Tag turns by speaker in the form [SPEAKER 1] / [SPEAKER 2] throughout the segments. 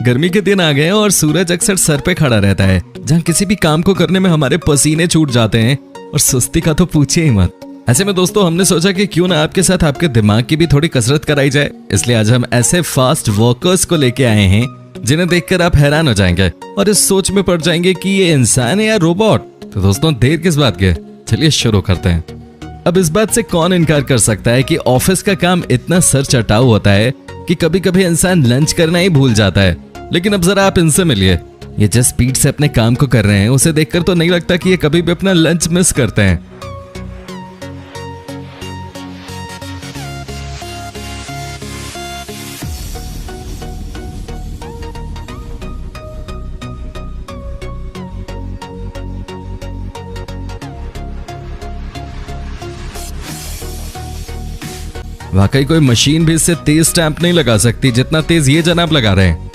[SPEAKER 1] गर्मी के दिन आ गए हैं और सूरज अक्सर सर पे खड़ा रहता है, जहाँ किसी भी काम को करने में हमारे पसीने छूट जाते हैं और सुस्ती का तो पूछिए ही मत। ऐसे में दोस्तों हमने सोचा कि क्यों ना आपके साथ आपके दिमाग की भी थोड़ी कसरत कराई जाए। इसलिए आज हम ऐसे फास्ट वर्कर्स को लेके आए हैं जिन्हें देखकर आप हैरान हो जाएंगे और इस सोच में पड़ जाएंगे कि ये इंसान है या रोबोट। तो दोस्तों देर किस बात की, चलिए शुरू करते हैं। अब इस बात से कौन इनकार कर सकता है कि ऑफिस का काम इतना सर चटाऊ होता है कि कभी कभी इंसान लंच करना ही भूल जाता है। लेकिन अब जरा आप इनसे मिलिए, ये जिस स्पीड से अपने काम को कर रहे हैं उसे देखकर तो नहीं लगता कि ये कभी भी अपना लंच मिस करते हैं। वाकई कोई मशीन भी इससे तेज स्टैंप नहीं लगा सकती जितना तेज ये जनाब लगा रहे हैं।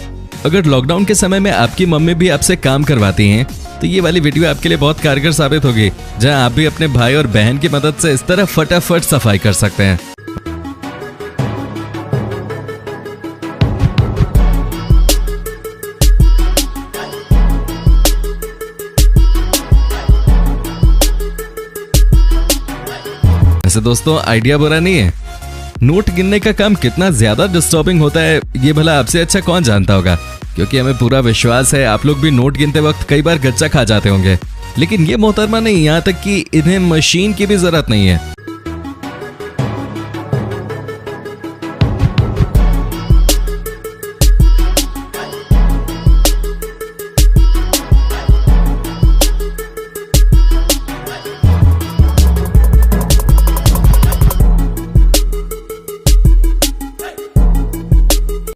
[SPEAKER 1] अगर लॉकडाउन के समय में आपकी मम्मी भी आपसे काम करवाती हैं तो ये वाली वीडियो आपके लिए बहुत कारगर साबित होगी, जहां आप भी अपने भाई और बहन की मदद से इस तरह फटाफट सफाई कर सकते हैं। वैसे दोस्तों आइडिया बुरा नहीं है। नोट गिनने का काम कितना ज्यादा डिस्टर्बिंग होता है ये भला आपसे अच्छा कौन जानता होगा, क्योंकि हमें पूरा विश्वास है आप लोग भी नोट गिनते वक्त कई बार गच्चा खा जाते होंगे। लेकिन ये मोहतरमा नहीं, यहाँ तक कि इन्हें मशीन की भी जरूरत नहीं है।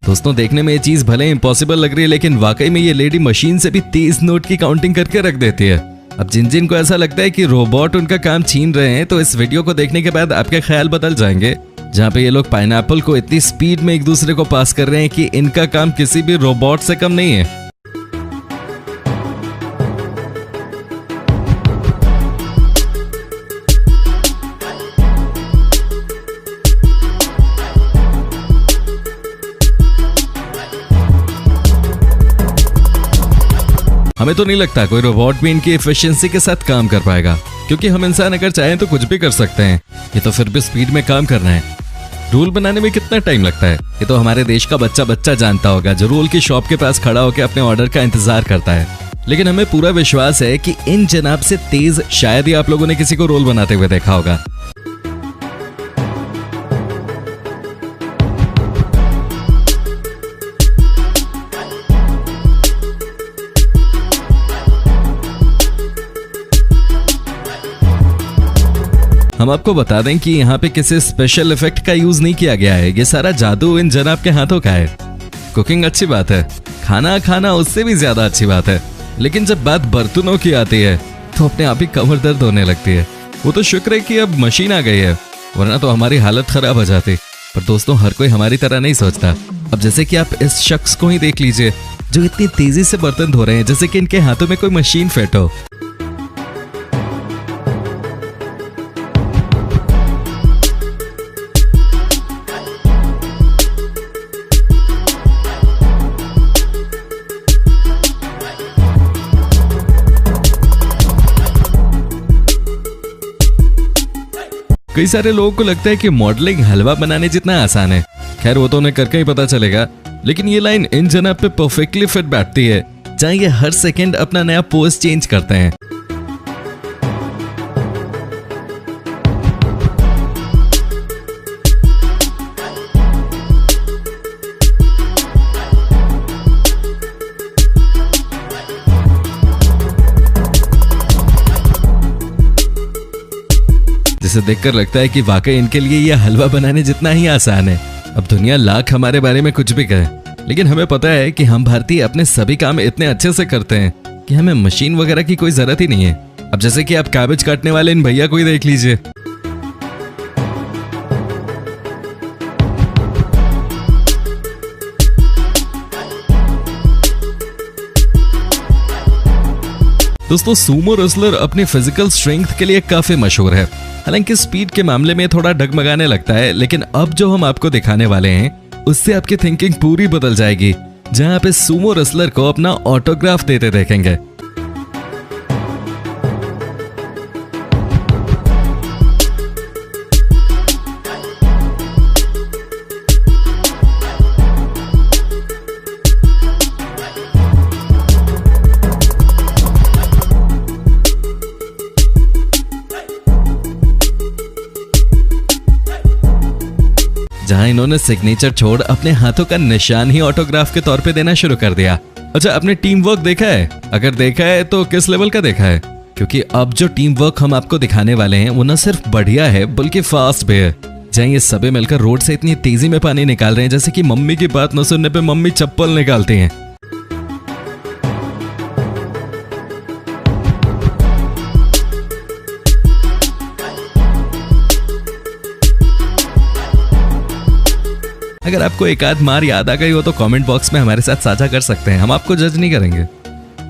[SPEAKER 1] दोस्तों देखने में ये चीज भले इम्पॉसिबल लग रही है, लेकिन वाकई में ये लेडी मशीन से भी तेज नोट की काउंटिंग करके रख देती है। अब जिन जिन को ऐसा लगता है कि रोबोट उनका काम छीन रहे हैं तो इस वीडियो को देखने के बाद आपके ख्याल बदल जाएंगे, जहाँ पे ये लोग पाइनएप्पल को इतनी स्पीड में एक दूसरे को पास कर रहे हैं कि इनका काम किसी भी रोबोट से कम नहीं है। हमें तो नहीं लगता कोई रोबोट भी इनकी एफिशिएंसी के साथ काम कर पाएगा, क्योंकि हम इंसान अगर चाहें तो कुछ भी कर सकते हैं। ये तो फिर भी स्पीड में काम करना है। रूल बनाने में कितना टाइम लगता है ये तो हमारे देश का बच्चा जानता होगा, जो रूल की शॉप के पास खड़ा होकर अपने ऑर्डर का इंतजार करता है। लेकिन हमें पूरा विश्वास है कि इन जनाब से तेज शायद ही आप लोगों ने किसी को रोल बनाते हुए देखा होगा। हम आपको बता दें कि यहाँ पे किसी स्पेशल इफेक्ट का यूज नहीं किया गया है। ये सारा जादू इन जनाब के हाथों का है। कुकिंग अच्छी बात है, खाना खाना उससे भी ज्यादा अच्छी बात है, लेकिन जब बात बर्तनों की आती है तो अपने आप ही कमर दर्द होने लगती है। वो तो शुक्र है कि अब मशीन आ गई है, वरना तो हमारी हालत खराब हो जाती। पर दोस्तों हर कोई हमारी तरह नहीं सोचता। अब जैसे कि आप इस शख्स को ही देख लीजिए जो इतनी तेजी से बर्तन धो रहे हैं जैसे कि इनके हाथों में कोई मशीन फिट हो। कई सारे लोगों को लगता है कि मॉडलिंग हलवा बनाने जितना आसान है। खैर वो तो उन्हें करके ही पता चलेगा, लेकिन ये लाइन इन जनाब पे परफेक्टली फिट बैठती है, जहां ये हर सेकंड अपना नया पोज चेंज करते हैं। जिसे देखकर लगता है कि वाकई इनके लिए यह हलवा बनाने जितना ही आसान है। अब दुनिया लाख हमारे बारे में कुछ भी कहे, लेकिन हमें पता है कि हम भारतीय अपने सभी काम इतने अच्छे से करते हैं कि हमें मशीन वगैरह की कोई जरूरत ही नहीं है। अब जैसे कि आप कैबेज काटने वाले इन भैया को ही देख लीजिए। दोस्तों सूमो रेसलर अपनी फिजिकल स्ट्रेंथ के लिए काफी मशहूर है। हालांकि स्पीड के मामले में थोड़ा डगमगाने लगता है, लेकिन अब जो हम आपको दिखाने वाले हैं उससे आपकी थिंकिंग पूरी बदल जाएगी। जहां आप इस सुमो रेसलर को अपना ऑटोग्राफ देते देखेंगे। जहां इन्होंने सिग्नेचर छोड़ अपने हाथों का निशान ही ऑटोग्राफ के तौर पे देना शुरू कर दिया। अच्छा, आपने टीम वर्क देखा है? अगर देखा है तो किस लेवल का देखा है? क्योंकि अब जो टीम वर्क हम आपको दिखाने वाले हैं वो न सिर्फ बढ़िया है बल्कि फास्ट भी है। जहां ये सभी मिलकर रोड से इतनी तेजी में पानी निकाल रहे हैं जैसे कि मम्मी की बात न सुनने पे मम्मी चप्पल निकालती हैं। अगर आपको एक आध मार याद आ गई हो तो कमेंट बॉक्स में हमारे साथ साझा कर सकते हैं, हम आपको जज नहीं करेंगे।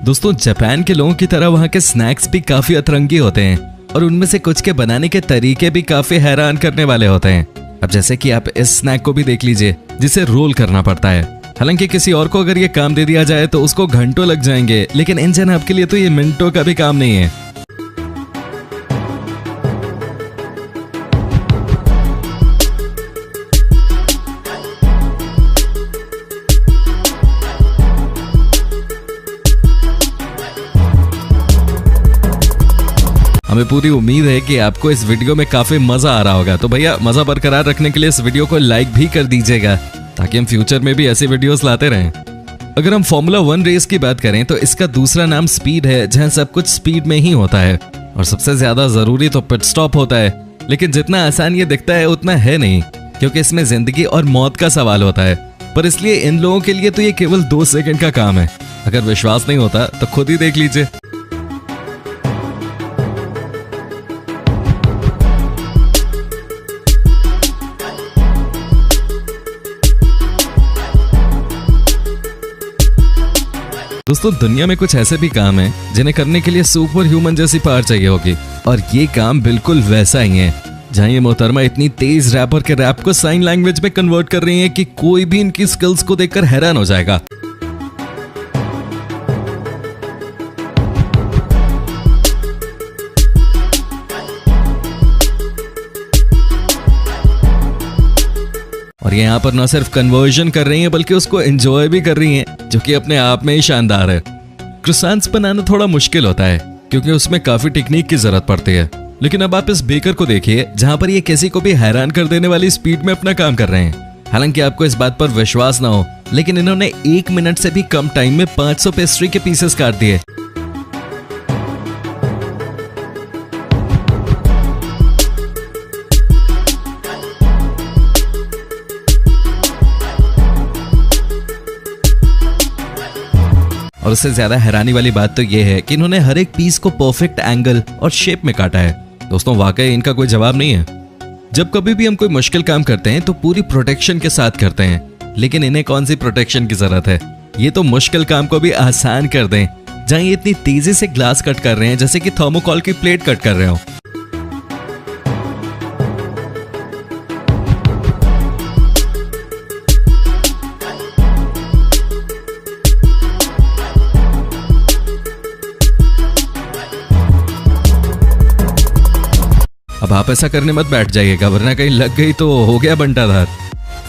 [SPEAKER 1] दोस्तों, जापान के लोगों की तरह वहाँ के स्नैक्स भी काफी अतरंगी होते हैं और उनमें से कुछ के बनाने के तरीके भी काफी हैरान करने वाले होते हैं। अब जैसे कि आप इस स्नैक को भी देख लीजिए जिसे रोल करना पड़ता है। हालांकि किसी और को अगर ये काम दे दिया जाए तो उसको घंटों लग जाएंगे, लेकिन इन जनाब के लिए तो ये मिनटों का भी काम नहीं है। हमें पूरी उम्मीद है कि आपको इस वीडियो में काफी मजा आ रहा होगा, तो भैया मजा बरकरार रखने के लिए इस वीडियो को लाइक भी कर दीजिएगा ताकि हम फ्यूचर में भी ऐसी वीडियोस लाते रहें। अगर हम फॉर्मूला 1 रेस की बात करें तो इसका दूसरा नाम स्पीड है, जहां सब कुछ स्पीड में ही होता है और सबसे ज्यादा जरूरी तो पिट स्टॉप होता है। लेकिन जितना आसान ये दिखता है उतना है नहीं, क्योंकि इसमें जिंदगी और मौत का सवाल होता है। पर इसलिए इन लोगों के लिए तो ये केवल 2 सेकंड का काम है। अगर विश्वास नहीं होता तो खुद ही देख लीजिए। दोस्तों, दुनिया में कुछ ऐसे भी काम हैं जिन्हें करने के लिए सुपर ह्यूमन जैसी पावर चाहिए होगी, और ये काम बिल्कुल वैसा ही है। जहां ये मोहतरमा इतनी तेज रैपर के रैप को साइन लैंग्वेज में कन्वर्ट कर रही हैं कि कोई भी इनकी स्किल्स को देखकर हैरान हो जाएगा। और ये यहाँ पर न सिर्फ कन्वर्जन कर रही हैं बल्कि उसको एंजॉय भी कर रही हैं, जो कि अपने आप में ही शानदार है। क्रोसेंट्स बनाना थोड़ा मुश्किल होता है क्योंकि उसमें काफी टेक्निक की जरूरत पड़ती है, लेकिन अब आप इस बेकर को देखिए जहाँ पर ये किसी को भी हैरान कर देने वाली स्पीड में अपना काम कर रहे हैं। हालांकि आपको इस बात पर विश्वास ना हो, लेकिन इन्होंने 1 मिनट से भी कम टाइम में 500 पेस्ट्री के पीसेस काट दिए। और उससे ज्यादा हैरानी वाली बात तो यह है कि इन्होंने हर एक पीस को परफेक्ट एंगल और शेप में काटा है। दोस्तों, वाकई इनका कोई जवाब नहीं है। जब कभी भी हम कोई मुश्किल काम करते हैं तो पूरी प्रोटेक्शन के साथ करते हैं, लेकिन इन्हें कौन सी प्रोटेक्शन की जरूरत है। ये तो मुश्किल काम को भी आसान कर दें, जहां ये इतनी तेजी से ग्लास कट कर रहे हैं जैसे कि थर्मोकोल की प्लेट कट कर रहे हो। अब आप ऐसा करने मत बैठ जाइएगा, वरना कहीं लग गई तो हो गया बंटाधार।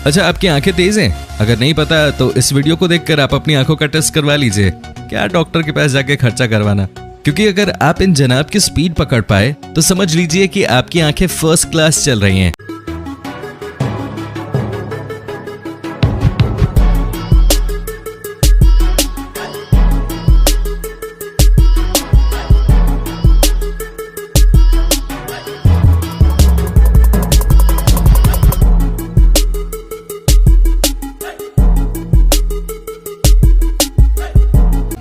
[SPEAKER 1] अच्छा, आपकी आंखें तेज हैं? अगर नहीं पता तो इस वीडियो को देखकर आप अपनी आंखों का टेस्ट करवा लीजिए। क्या डॉक्टर के पास जाके खर्चा करवाना। क्योंकि अगर आप इन जनाब की स्पीड पकड़ पाए तो समझ लीजिए कि आपकी आंखें फर्स्ट क्लास चल रही हैं।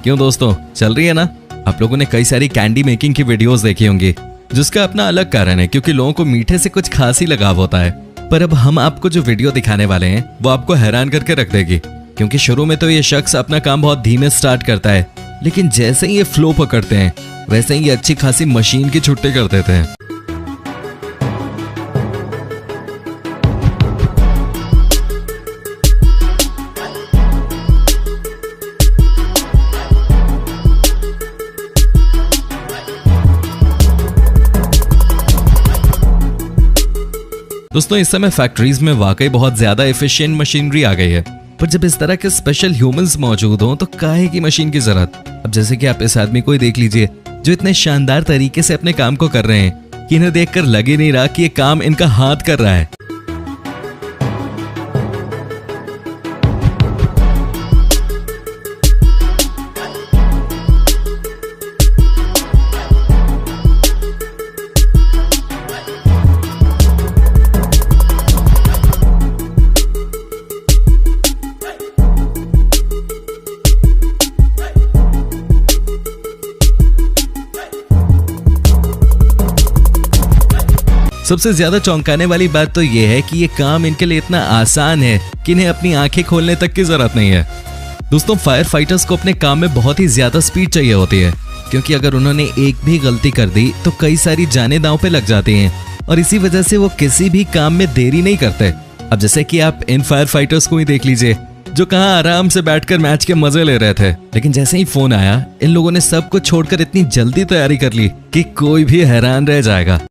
[SPEAKER 1] क्यों दोस्तों, चल रही है ना? आप लोगों ने कई सारी कैंडी मेकिंग की वीडियोस देखी होंगी, जिसका अपना अलग कारण है क्योंकि लोगों को मीठे से कुछ खास ही लगाव होता है। पर अब हम आपको जो वीडियो दिखाने वाले हैं वो आपको हैरान करके रख देगी, क्योंकि शुरू में तो ये शख्स अपना काम बहुत धीमे स्टार्ट करता है, लेकिन जैसे ही ये फ्लो पकड़ते हैं वैसे ही ये अच्छी खासी मशीन की छुट्टी कर देते हैं। दोस्तों इस समय फैक्ट्रीज में वाकई बहुत ज्यादा एफिशिएंट मशीनरी आ गई है, पर जब इस तरह के स्पेशल ह्यूमंस मौजूद हों तो काहे की मशीन की जरूरत। अब जैसे कि आप इस आदमी को ही देख लीजिए जो इतने शानदार तरीके से अपने काम को कर रहे हैं कि इन्हें देखकर लग ही नहीं रहा कि ये काम इनका हाथ कर रहा है। सबसे ज्यादा चौंकाने वाली बात तो यह है कि ये काम इनके लिए इतना आसान है कि इन्हें अपनी आंखें खोलने तक की जरूरत नहीं है। दोस्तों फायर फाइटर्स को अपने काम में बहुत ही ज्यादा स्पीड चाहिए होती है, क्योंकि अगर उन्होंने एक भी गलती कर दी तो कई सारी जानें दांव पे लग जाती हैं और इसी वजह से वो किसी भी काम में देरी नहीं करते। अब जैसे कि आप इन फायर फाइटर्स को ही देख लीजिए जो कहाँ आराम से बैठकर मैच के मजे ले रहे थे, लेकिन जैसे ही फोन आया इन लोगों ने सब कुछ छोड़कर इतनी जल्दी तैयारी कर ली कि कोई भी हैरान रह जाएगा।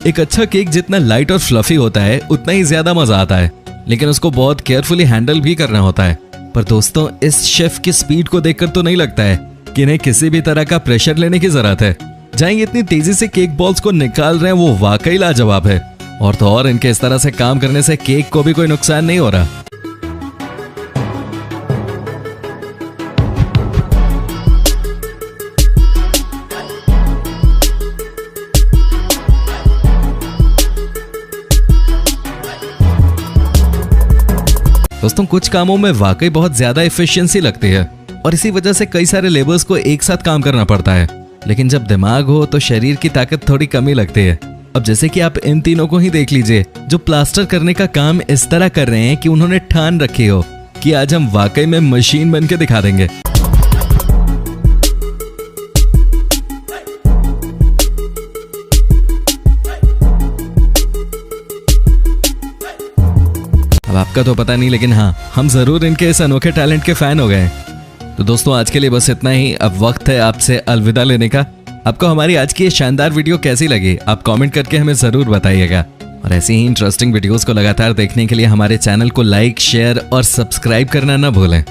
[SPEAKER 1] एक अच्छा केक जितना लाइट और फ्लफी होता है उतना ही ज्यादा मजा आता है, लेकिन उसको बहुत केयरफुली हैंडल भी करना होता है। पर दोस्तों इस शेफ की स्पीड को देखकर तो नहीं लगता है कि इन्हें किसी भी तरह का प्रेशर लेने की जरूरत है। जाएंगे इतनी तेजी से केक बॉल्स को निकाल रहे हैं वो वाकई लाजवाब है। और तो और इनके इस तरह से काम करने से केक को भी कोई नुकसान नहीं हो रहा। दोस्तों कुछ कामों में वाकई बहुत ज्यादा एफिशिएंसी लगती है और इसी वजह से कई सारे लेबर्स को एक साथ काम करना पड़ता है, लेकिन जब दिमाग हो तो शरीर की ताकत थोड़ी कमी लगती है। अब जैसे कि आप इन तीनों को ही देख लीजिए जो प्लास्टर करने का काम इस तरह कर रहे हैं कि उन्होंने ठान रखी हो कि आज हम वाकई में मशीन बन के दिखा देंगे। अब आपका तो पता नहीं, लेकिन हाँ हम जरूर इनके इस अनोखे टैलेंट के फैन हो गए हैं। तो दोस्तों आज के लिए बस इतना ही। अब वक्त है आपसे अलविदा लेने का। आपको हमारी आज की ये शानदार वीडियो कैसी लगी आप कमेंट करके हमें जरूर बताइएगा, और ऐसी ही इंटरेस्टिंग वीडियोस को लगातार देखने के लिए हमारे चैनल को लाइक, शेयर और सब्सक्राइब करना ना भूलें।